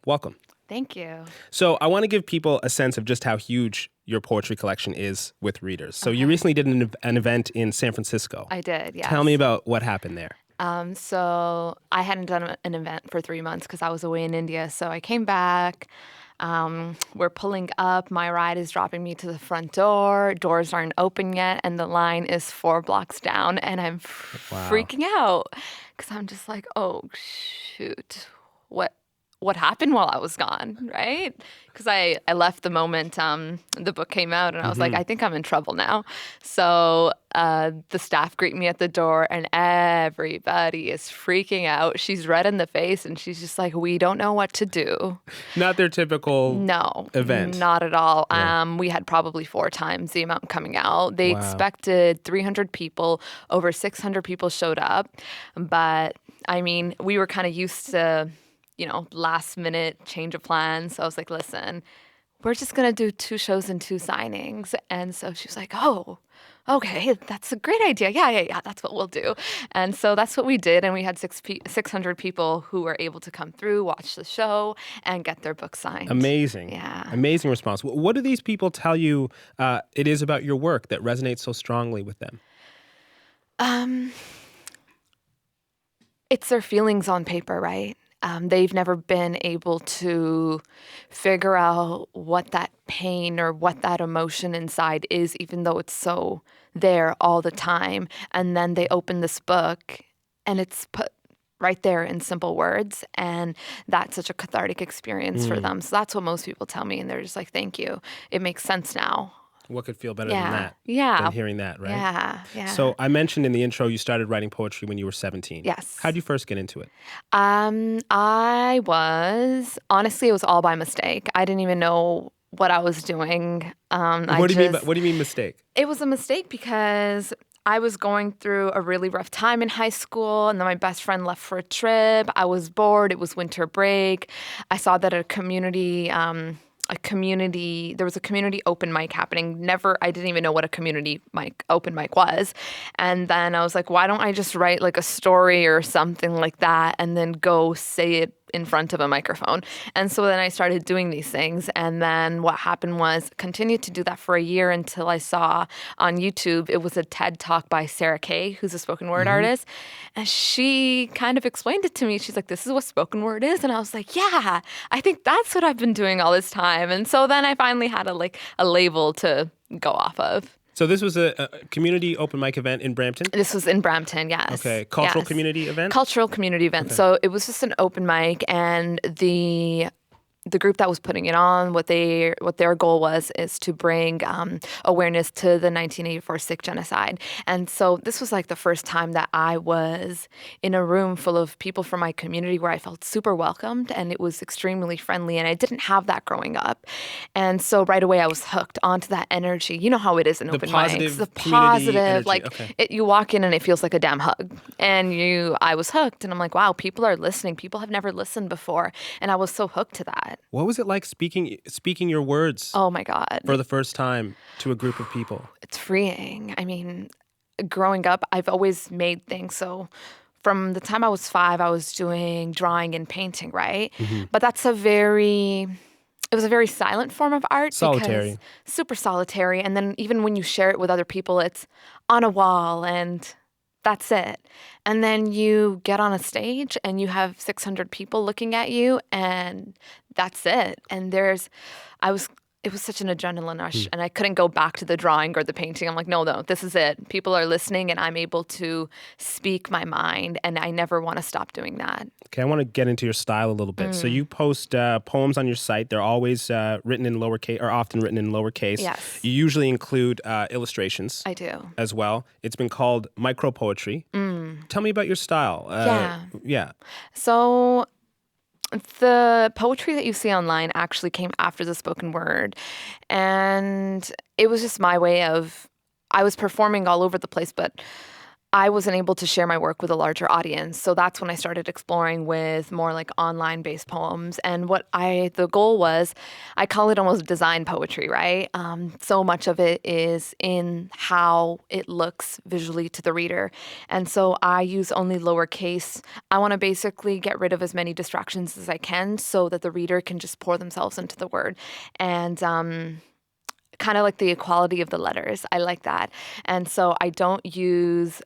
Welcome. Thank you. So I want to give people a sense of just how huge your poetry collection is with readers. So you Okay. recently did an event in San Francisco. I did, yes. Tell me about what happened there. So I hadn't done an event for 3 months because I was away in India. So I came back. We're pulling up. My ride is dropping me to the front door. Doors aren't open yet, and the line is 4 blocks down. And I'm freaking out because I'm just like, oh shoot, what happened while I was gone, right? Because I left the moment the book came out, and I was like, I think I'm in trouble now. So the staff greet me at the door, and everybody is freaking out. She's red in the face, and she's just like, we don't know what to do. Not their typical No, event. not at all. Yeah. We had probably 4 times the amount coming out. They expected 300 people. Over 600 people showed up. But, I mean, we were kind of used to, last minute change of plans. So I was like, listen, we're just going to do 2 shows and 2 signings. And so she was like, oh, okay, that's a great idea. Yeah, that's what we'll do. And so that's what we did. And we had 600 people who were able to come through, watch the show, and get their book signed. Amazing. Yeah. Amazing response. What do these people tell you it is about your work that resonates so strongly with them? It's their feelings on paper, right? They've never been able to figure out what that pain or what that emotion inside is, even though it's so there all the time. And then they open this book and it's put right there in simple words. And that's such a cathartic experience for them. So that's what most people tell me. And they're just like, thank you. It makes sense now. What could feel better than that? Yeah. Than hearing that, right? Yeah. So I mentioned in the intro you started writing poetry when you were 17. Yes. How'd you first get into it? It was all by mistake. I didn't even know what I was doing. What do you mean mistake? It was a mistake because I was going through a really rough time in high school, and then my best friend left for a trip. I was bored. It was winter break. I saw that there was a community open mic happening. I didn't even know what a community open mic was. And then I was like, why don't I just write like a story or something like that and then go say it in front of a microphone? And so then I started doing these things. And then what happened was continued to do that for a year until I saw on YouTube, it was a TED Talk by Sarah Kay, who's a spoken word artist. And she kind of explained it to me. She's like, this is what spoken word is. And I was like, yeah, I think that's what I've been doing all this time. And so then I finally had a label to go off of. So this was a community open mic event in Brampton? This was in Brampton, yes. Okay. Cultural community event? Cultural community event. Okay. So it was just an open mic, and the group that was putting it on, what their goal is to bring awareness to the 1984 Sikh genocide. And so this was like the first time that I was in a room full of people from my community where I felt super welcomed, and it was extremely friendly, and I didn't have that growing up. And so right away I was hooked onto that energy. You know how it is in open mics. The positive, you walk in and it feels like a damn hug. And I was hooked, and I'm like, wow, people are listening. People have never listened before. And I was so hooked to that. What was it like speaking your words? Oh my God. For the first time to a group of people? It's freeing. I mean, growing up, I've always made things. So from the time I was 5, I was doing drawing and painting, right? But it was a very silent form of art. Solitary. Super solitary. And then even when you share it with other people, it's on a wall and that's it. And then you get on a stage and you have 600 people looking at you, and that's it. And it was such an adrenaline rush, and I couldn't go back to the drawing or the painting. I'm like, no, this is it. People are listening, and I'm able to speak my mind, and I never want to stop doing that. Okay, I want to get into your style a little bit. So you post poems on your site. They're always written in lowercase, or often written in lowercase. Yes. You usually include illustrations. I do. As well. It's been called micro poetry. Tell me about your style. Yeah. So the poetry that you see online actually came after the spoken word. And it was just my way of, I was performing all over the place, but I wasn't able to share my work with a larger audience. So that's when I started exploring with more like online based poems. And the goal was, I call it almost design poetry, right? So much of it is in how it looks visually to the reader. And so I use only lowercase. I want to basically get rid of as many distractions as I can so that the reader can just pour themselves into the word. And, kind of like the equality of the letters. I like that. And so I don't use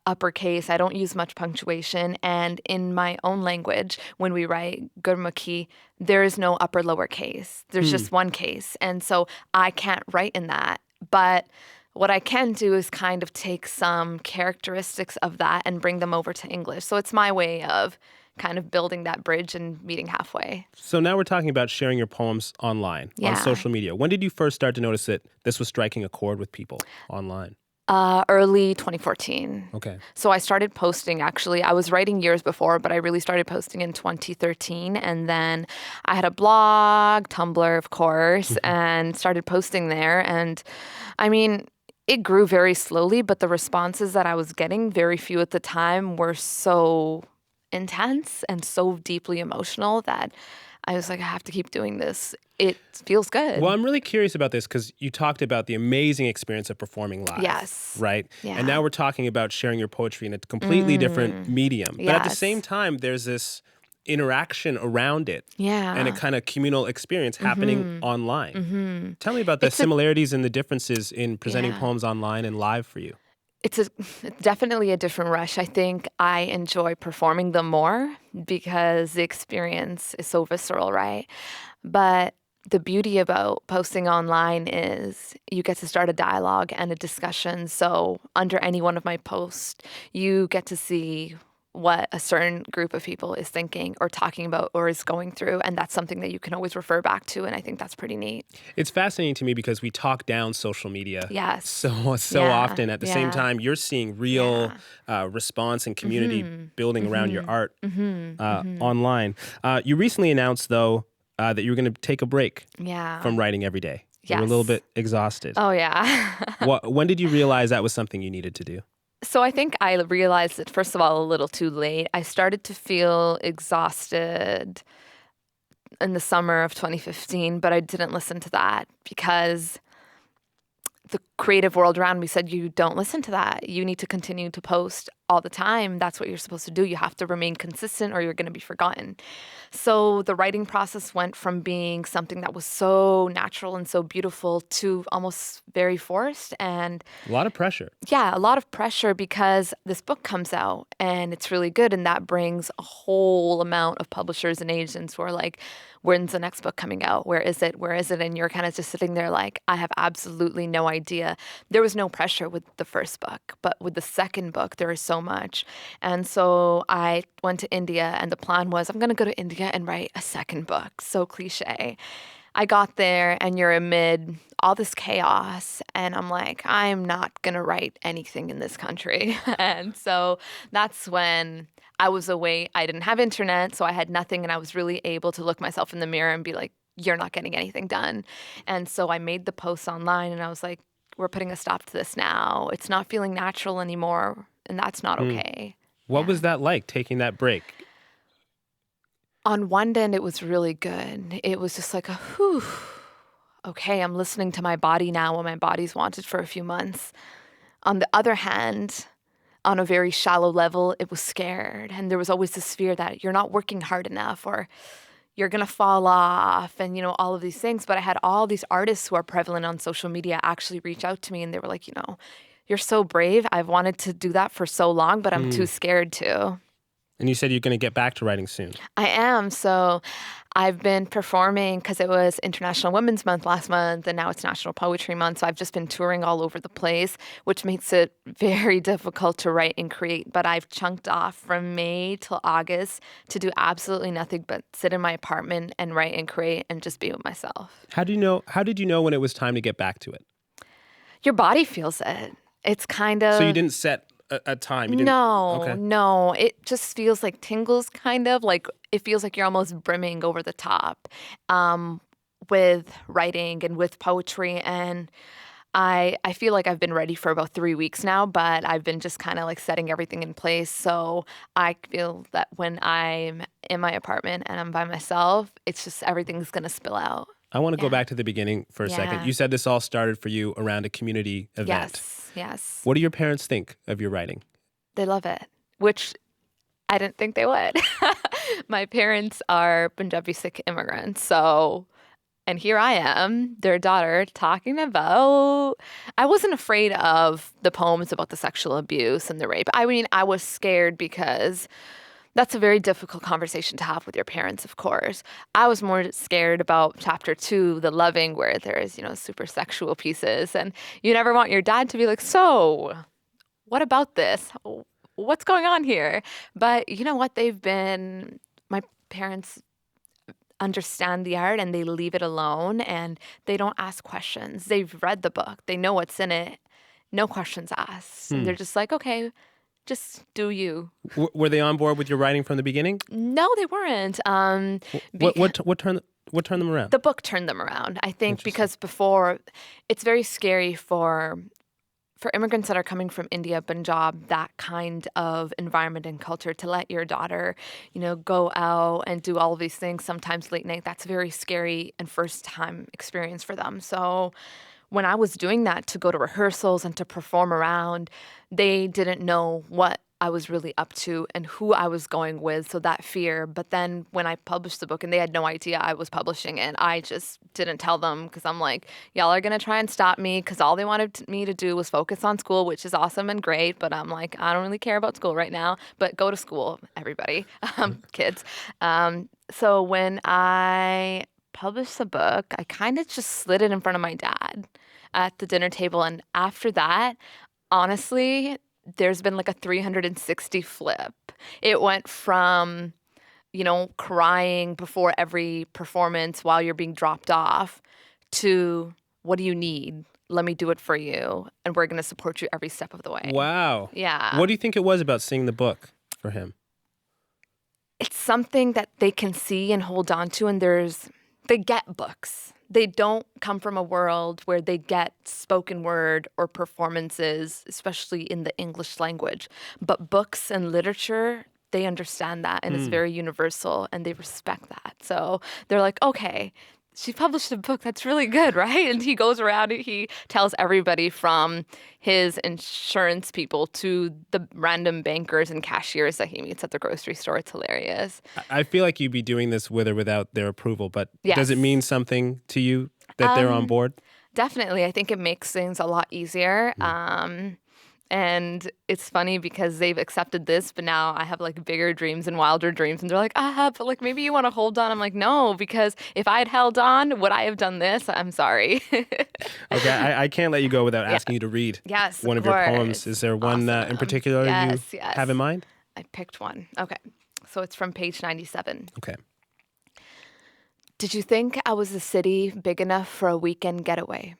uppercase. I don't use much punctuation. And in my own language, when we write Gurmukhi, there is no upper lower case. There's just one case. And so I can't write in that. But what I can do is kind of take some characteristics of that and bring them over to English. So it's my way of kind of building that bridge and meeting halfway. So now we're talking about sharing your poems online, on social media. When did you first start to notice that this was striking a chord with people online? Early 2014. Okay. So I started posting, actually. I was writing years before, but I really started posting in 2013. And then I had a blog, Tumblr, of course, and started posting there. And I mean, it grew very slowly, but the responses that I was getting, very few at the time, were so intense and so deeply emotional that I was like, I have to keep doing this. It feels good. Well, I'm really curious about this because you talked about the amazing experience of performing live. Yes. Right? Yeah. And now we're talking about sharing your poetry in a completely different medium. But at the same time, there's this interaction around it. Yeah. And a kind of communal experience happening online. Tell me about the similarities and the differences in presenting poems online and live for you. It's definitely a different rush. I think I enjoy performing them more because the experience is so visceral, right? But the beauty about posting online is you get to start a dialogue and a discussion. So under any one of my posts, you get to see what a certain group of people is thinking or talking about or is going through. And that's something that you can always refer back to. And I think that's pretty neat. It's fascinating to me because we talk down social media so Yeah. often. At the same time, you're seeing real response and community building around your art online. You recently announced, though, that you were going to take a break from writing every day. You were a little bit exhausted. Oh, yeah. When did you realize that was something you needed to do? So I think I realized it, first of all, a little too late. I started to feel exhausted in the summer of 2015, but I didn't listen to that because the creative world around me said, you don't listen to that. You need to continue to post all the time. That's what you're supposed to do. You have to remain consistent or you're going to be forgotten. So the writing process went from being something that was so natural and so beautiful to almost very forced. And a lot of pressure. Yeah, a lot of pressure because this book comes out and it's really good. And that brings a whole amount of publishers and agents who are like, when's the next book coming out? Where is it? Where is it? And you're kind of just sitting there like, I have absolutely no idea. There was no pressure with the first book, but with the second book, there is so much. And so I went to India and the plan was I'm going to go to India and write a second book. So cliche. I got there and you're amid all this chaos and I'm like, I'm not going to write anything in this country. And so that's when I was away. I didn't have internet, so I had nothing. And I was really able to look myself in the mirror and be like, you're not getting anything done. And so I made the posts online and I was like, we're putting a stop to this now. It's not feeling natural anymore. And that's not okay. What was that like, taking that break? On one end, it was really good. It was just like whew, okay, I'm listening to my body now when my body's wanted for a few months. On the other hand, on a very shallow level, it was scared. And there was always this fear that you're not working hard enough or you're going to fall off and, all of these things. But I had all these artists who are prevalent on social media actually reach out to me and they were like, you're so brave. I've wanted to do that for so long, but I'm too scared to. And you said you're going to get back to writing soon. I am. So I've been performing because it was International Women's Month last month and now it's National Poetry Month. So I've just been touring all over the place, which makes it very difficult to write and create. But I've chunked off from May till August to do absolutely nothing but sit in my apartment and write and create and just be with myself. How did you know when it was time to get back to it? Your body feels it. It's kind of... So you didn't set a time? You didn't... No. It just feels like tingles, kind of. Like it feels like you're almost brimming over the top with writing and with poetry. And I feel like I've been ready for about 3 weeks now, but I've been just kind of like setting everything in place. So I feel that when I'm in my apartment and I'm by myself, it's just everything's going to spill out. I want to go back to the beginning for a second. Yeah. You said this all started for you around a community event. Yes. What do your parents think of your writing? They love it, which I didn't think they would. My parents are Punjabi Sikh immigrants, and here I am, their daughter, talking about. I wasn't afraid of the poems about the sexual abuse and the rape. I mean, I was scared because that's a very difficult conversation to have with your parents, of course. I was more scared about chapter 2, the loving, where there's, super sexual pieces. And you never want your dad to be like, so, what about this? What's going on here? But you know what? My parents understand the art and they leave it alone and they don't ask questions. They've read the book. They know what's in it. No questions asked. And they're just like, okay, just do you. Were they on board with your writing from the beginning? No, they weren't. What turned them around? The book turned them around. I think because before, it's very scary for immigrants that are coming from India, Punjab, that kind of environment and culture, to let your daughter, go out and do all of these things, sometimes late night, that's a very scary and first time experience for them. So when I was doing that to go to rehearsals and to perform around, they didn't know what I was really up to and who I was going with, so that fear. But then when I published the book, and they had no idea I was publishing it, I just didn't tell them because I'm like, y'all are going to try and stop me because all they wanted me to do was focus on school, which is awesome and great. But I'm like, I don't really care about school right now, but go to school, everybody, kids. So when I published the book, I kind of just slid it in front of my dad at the dinner table. And after that, honestly, there's been like a 360 flip. It went from, crying before every performance while you're being dropped off to, what do you need? Let me do it for you. And we're going to support you every step of the way. Wow. Yeah. What do you think it was about seeing the book for him? It's something that they can see and hold on to. And they get books. They don't come from a world where they get spoken word or performances, especially in the English language. But books and literature, they understand that, and it's very universal, and they respect that. So they're like, okay, she published a book. That's really good, right? And he goes around and he tells everybody from his insurance people to the random bankers and cashiers that he meets at the grocery store. It's hilarious. I feel like you'd be doing this with or without their approval, but Yes. Does it mean something to you that they're on board? Definitely. I think it makes things a lot easier. And it's funny because they've accepted this, but now I have like bigger dreams and wilder dreams. And they're like, but like maybe you want to hold on. I'm like, no, because if I had held on, would I have done this? I'm sorry. Okay, I can't let you go without asking you to read one of your poems. Is there one in particular you have in mind? I picked one. Okay. So it's from page 97. Okay. Did you think I was a city big enough for a weekend getaway?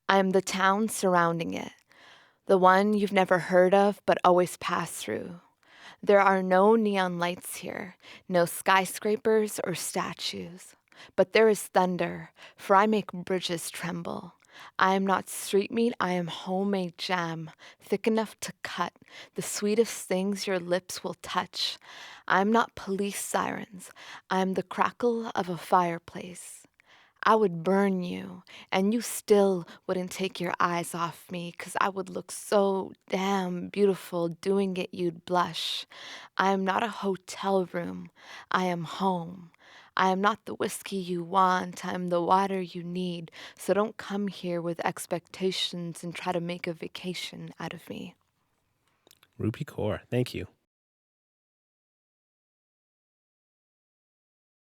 I am the town surrounding it. The one you've never heard of but always pass through. There are no neon lights here, no skyscrapers or statues. But there is thunder, for I make bridges tremble. I am not street meat, I am homemade jam, thick enough to cut, the sweetest things your lips will touch. I am not police sirens, I am the crackle of a fireplace. I would burn you, and you still wouldn't take your eyes off me, 'cause I would look so damn beautiful doing it, you'd blush. I am not a hotel room, I am home. I am not the whiskey you want, I am the water you need, so don't come here with expectations and try to make a vacation out of me. Rupi Kaur, thank you.